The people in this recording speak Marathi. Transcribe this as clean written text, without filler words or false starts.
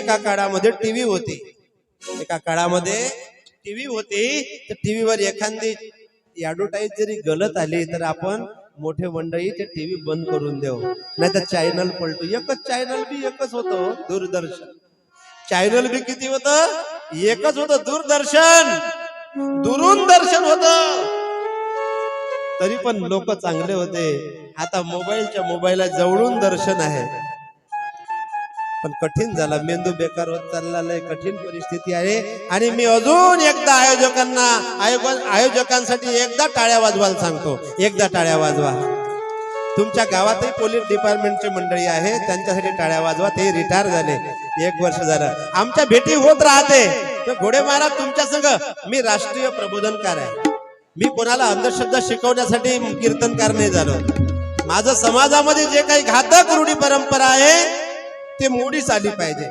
एका काळामध्ये टीव्ही होती, एका काळामध्ये टीव्ही होती. तर टीव्हीवर एखादी ऍडव्हर्टाईज जरी गलत आली तर आपण मोठे मंडळी ते टीव्ही बंद करून देऊ, नाही तर चॅनल पलटू. एकच चॅनल बी एकच होतं, दूरदर्शन. चॅनल बी किती होतं? एकच होतं, दूरदर्शन. दुरून दर्शन होतं, तरी पण लोक चांगले होते. आता मोबाईलच्या जवळून दर्शन आहे. पण कठीण झाला, मेंदू बेकार होत चालला, लय कठीण परिस्थिती आहे. आणि मी अजून एकदा आयोजकांसाठी एकदा टाळ्या वाजवायला सांगतो, एकदा टाळ्या वाजवा. तुमच्या गावातही पोलीस डिपार्टमेंटचे मंडळी आहे, त्यांच्यासाठी टाळ्या वाजवा. ते रिटायर झाले, 1 वर्ष झालं. आमच्या भेटी होत राहते. तर घोडे महाराज तुमच्या संग मी राष्ट्रीय प्रबोधनकार आहे. मी कोणाला अंधश्रद्धा शिकवण्यासाठी कीर्तनकार नाही झालो. माझं समाजामध्ये जे काही घातक रूढी परंपरा आहे ते मोडीस आली पाहिजे.